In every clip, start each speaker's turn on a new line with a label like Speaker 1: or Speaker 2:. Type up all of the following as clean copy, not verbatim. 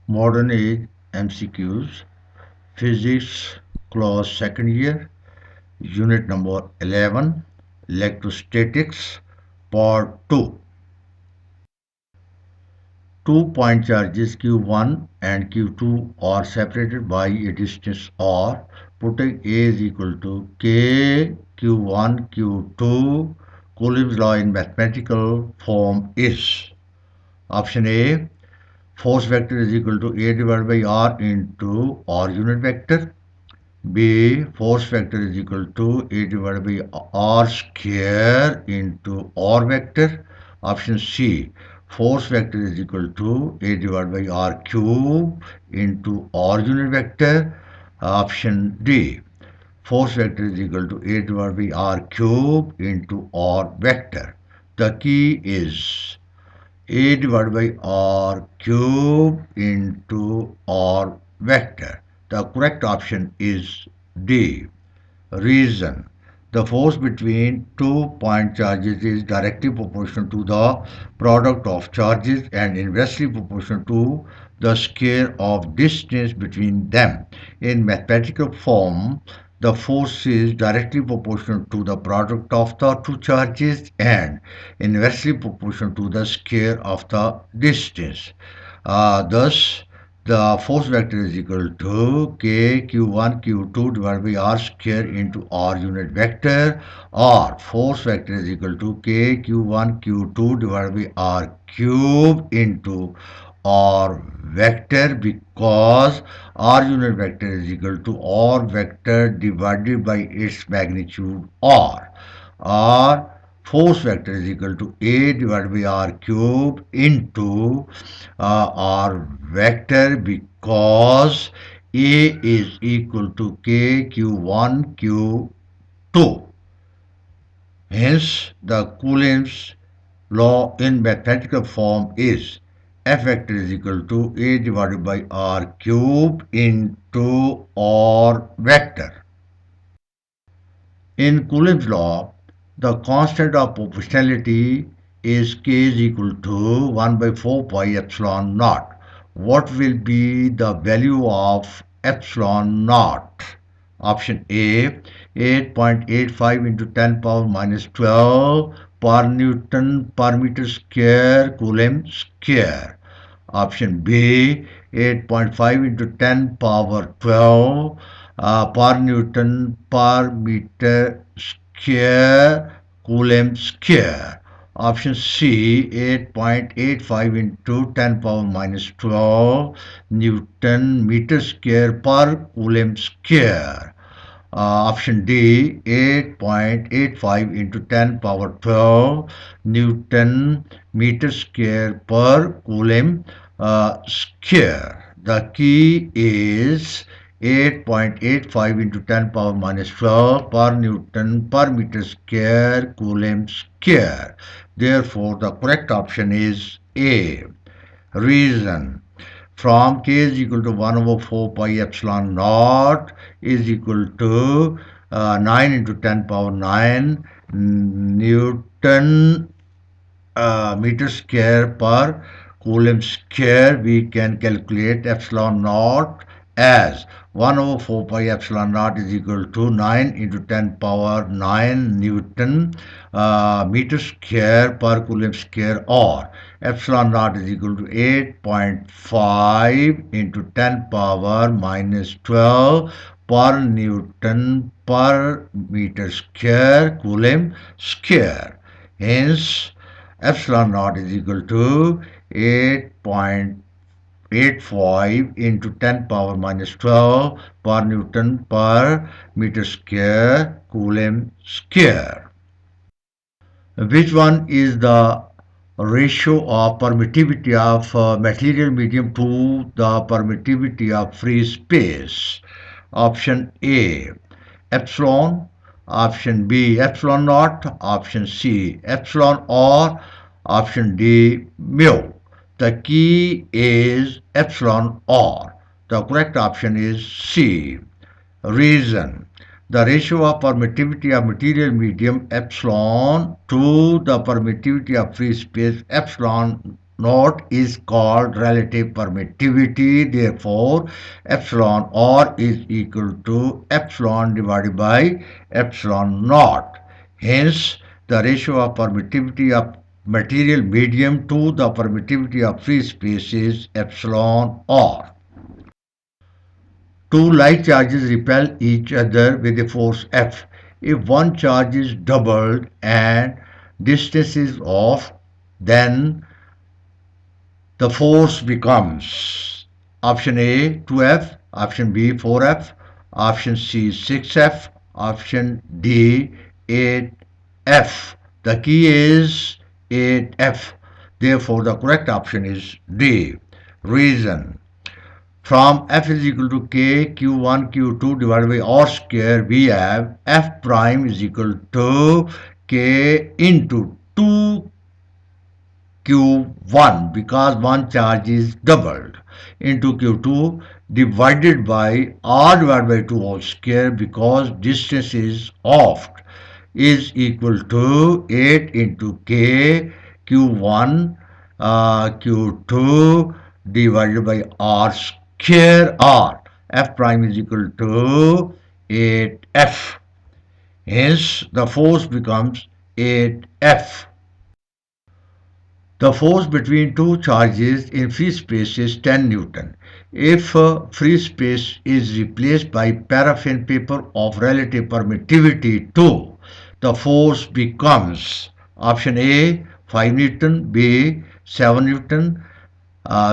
Speaker 1: Modern Age MCQs, Physics, Class 2nd Year, Unit number 11, Electrostatics, Part 2. 2 point charges Q1 and Q2 are separated by a distance R. Putting A is equal to K Q1 Q2. Coulomb's law in mathematical form is: option A, force vector is equal to A divided by R into R unit vector. B, force vector is equal to A divided by R square into R vector. Option C, force vector is equal to A divided by R cube into R unit vector. Option D, force vector is equal to A divided by R cube into R vector. The key is A divided by R cube into R vector. The correct option is D. Reason: the force between 2 point charges is directly proportional to the product of charges and inversely proportional to the square of distance between them. In mathematical form, the force is directly proportional to the product of the two charges and inversely proportional to the square of the distance. Thus, the force vector is equal to K Q1 Q2 divided by R square into R unit vector, or force vector is equal to K Q1 Q2 divided by R cube into R vector, because R unit vector is equal to R vector divided by its magnitude R. Or force vector is equal to A divided by R cube into R vector, because A is equal to K Q1 Q2. Hence, the Coulomb's law in mathematical form is F vector is equal to A divided by R cube into R vector. In Coulomb's law, the constant of proportionality is K is equal to 1 by 4 pi epsilon naught. What will be the value of epsilon naught? Option A, 8.85 into 10 power minus 12 per Newton per meter square Coulomb square. Option B, 8.5 into 10 power 12 per Newton per meter square Coulomb square. Option C, 8.85 into 10 power minus 12 Newton meter square per Coulomb square. Option D, 8.85 into 10 power 12 Newton meter square per Coulomb square. The key is 8.85 into 10 power minus 12 per Newton per meter square Coulomb square. Therefore, the correct option is A. Reason: from K is equal to 1 over 4 pi epsilon naught is equal to 9 into 10 power 9 Newton meter square per Coulomb square, we can calculate epsilon naught as 1 over 4 pi epsilon naught is equal to 9 into 10 power 9 Newton meter square per Coulomb square, or epsilon naught is equal to 8.5 into 10 power minus 12 per Newton per meter square Coulomb square. Hence, epsilon naught is equal to 8.85 into 10 power minus 12 per Newton per meter square Coulomb square. Which one is the ratio of permittivity of material medium to the permittivity of free space? Option A, epsilon. Option B, epsilon naught. Option C, epsilon, or option D, mu. The key is epsilon or. The correct option is C. Reason: the ratio of permittivity of material medium epsilon to the permittivity of free space epsilon naught is called relative permittivity. Therefore, epsilon r is equal to epsilon divided by epsilon naught. Hence, the ratio of permittivity of material medium to the permittivity of free space is epsilon r. Two like charges repel each other with a force F. If one charge is doubled and distance is off, then the force becomes option A 2F, option B 4F, option C 6F, option D 8F. The key is 8F. Therefore, the correct option is D. Reason. From F is equal to K Q1 Q2 divided by R square, we have F prime is equal to K into 2 Q1 because one charge is doubled into Q2 divided by R divided by 2 whole square because distance is off is equal to 8 into K Q1 Q2 divided by R square R. F prime is equal to 8F. Hence the force becomes 8F. The force between two charges in free space is 10 Newton. If free space is replaced by paraffin paper of relative permittivity 2, the force becomes option A 5 Newton, B 7 Newton,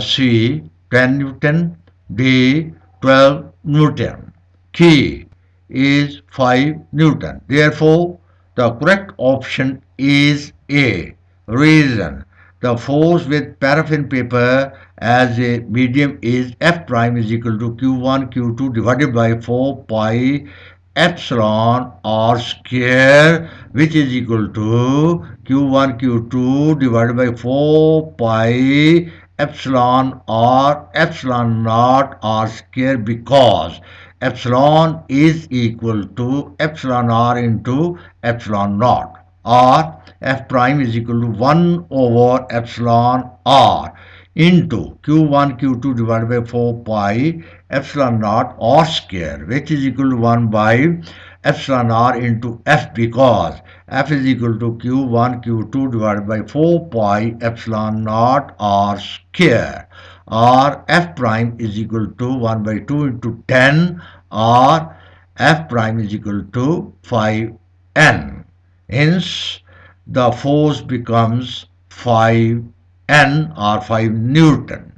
Speaker 1: C 10 Newton, D 12 Newton. Key is 5 Newton. Therefore, the correct option is A. Reason. The force with paraffin paper as a medium is F prime is equal to Q1 Q2 divided by 4 pi epsilon r square, which is equal to Q1 Q2 divided by 4 pi epsilon r epsilon naught r square because epsilon is equal to epsilon r into epsilon naught, or F prime is equal to 1 over epsilon r into Q1 Q2 divided by 4 pi epsilon naught r square, which is equal to 1 by epsilon r into F because F is equal to Q1 Q2 divided by 4 pi epsilon naught r square, or F prime is equal to 1 by 2 into 10, or F prime is equal to 5n. Hence, the force becomes 5n or 5 Newton.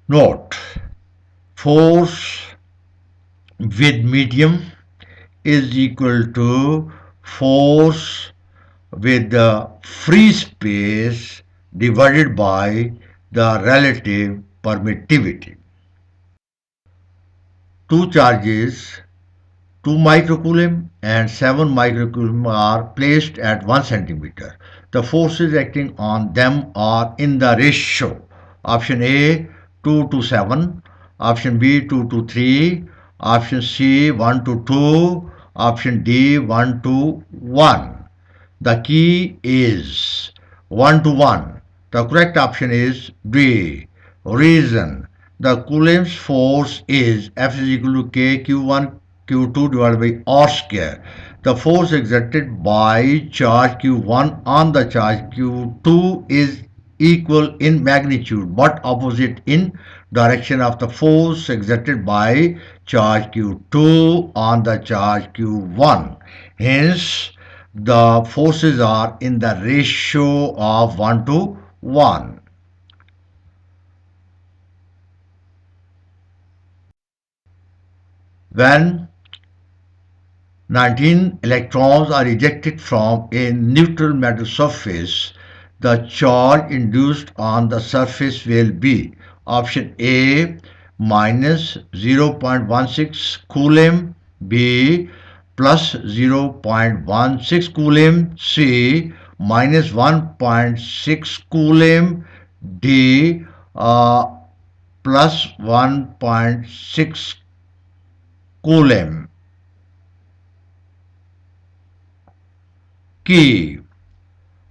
Speaker 1: Note, force with medium is equal to force with the free space divided by the relative permittivity. Two charges 2 microcoulomb and 7 microcoulomb are placed at 1 centimeter. The forces acting on them are in the ratio option A 2 to 7, option B 2 to 3, option C 1 to 2, option D 1 to 1. The key is 1 to 1. The correct option is B. Reason. The Coulomb's force is F is equal to K Q1 Q2 divided by R square. The force exerted by charge Q1 on the charge Q2 is equal in magnitude but opposite in direction of the force exerted by charge Q2 on the charge Q1. Hence, the forces are in the ratio of 1 to 1. When 19 electrons are ejected from a neutral metal surface, the charge induced on the surface will be option A minus 0.16 coulomb, B plus 0.16 coulomb, C minus 1.6 coulomb, D plus 1.6 coulomb. Key.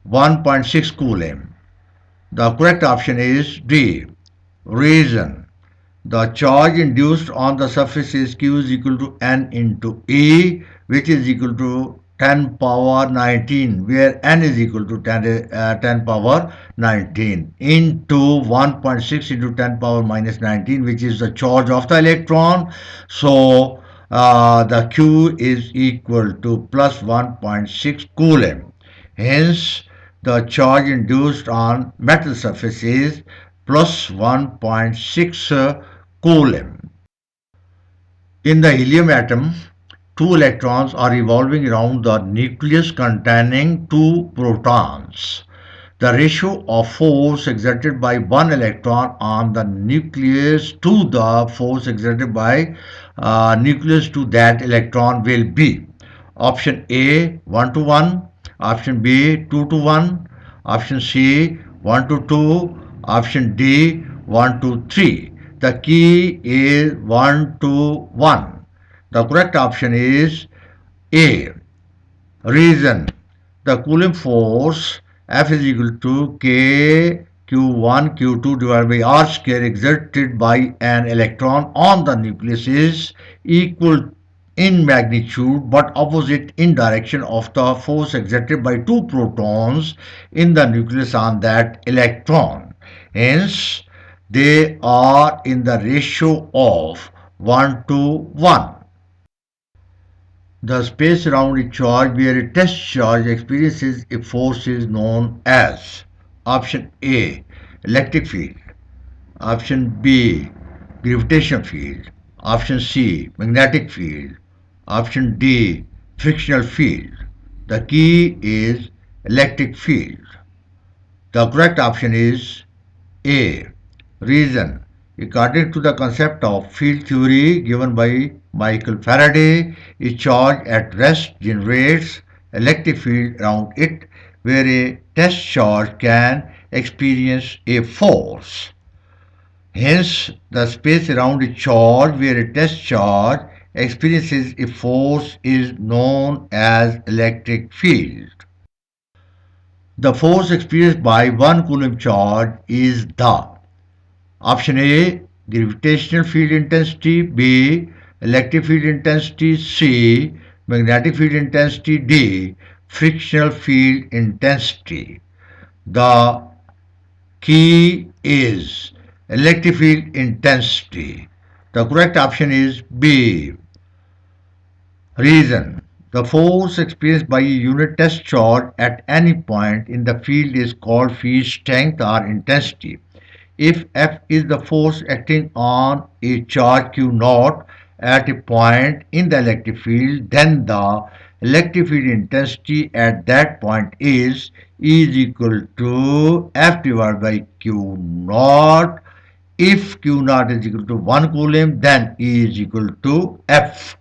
Speaker 1: 1.6 Coulomb. The correct option is D. Reason. The charge induced on the surface is Q is equal to N into E, which is equal to 10 power 19, where N is equal to 10 power 19 into 1.6 into 10 power minus 19, which is the charge of the electron. So the Q is equal to plus 1.6 Coulomb. Hence, the charge induced on metal surface is plus 1.6 Coulomb. In the helium atom, two electrons are revolving around the nucleus containing two protons. The ratio of force exerted by one electron on the nucleus to the force exerted by nucleus to that electron will be option A 1 to 1, option B 2 to 1, option C 1 to 2, option D 1 to 3. The key is 1 to 1. The correct option is A. Reason. The Coulomb force F is equal to K Q1 Q2 divided by R square exerted by an electron on the nucleus is equal in magnitude but opposite in direction of the force exerted by two protons in the nucleus on that electron. Hence, they are in the ratio of 1 to 1. The space around a charge where a test charge experiences a force is known as option A electric field, option B gravitational field, option C magnetic field, option D frictional field. The key is electric field. The correct option is A. Reason. According to the concept of field theory given by Michael Faraday, a charge at rest generates electric field around it where a test charge can experience a force. Hence, the space around a charge where a test charge experiences a force is known as electric field. The force experienced by 1 Coulomb charge is the option A gravitational field intensity, B electric field intensity, C magnetic field intensity, D frictional field intensity. The key is electric field intensity. The correct option is B. Reason. The force experienced by a unit test charge at any point in the field is called field strength or intensity. If F is the force acting on a charge Q naught at a point in the electric field, then the electric field intensity at that point is E is equal to F divided by Q naught. If Q naught is equal to 1 Coulomb, then E is equal to F.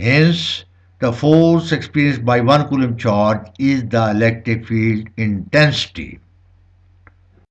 Speaker 1: Hence, the force experienced by 1 Coulomb charge is the electric field intensity.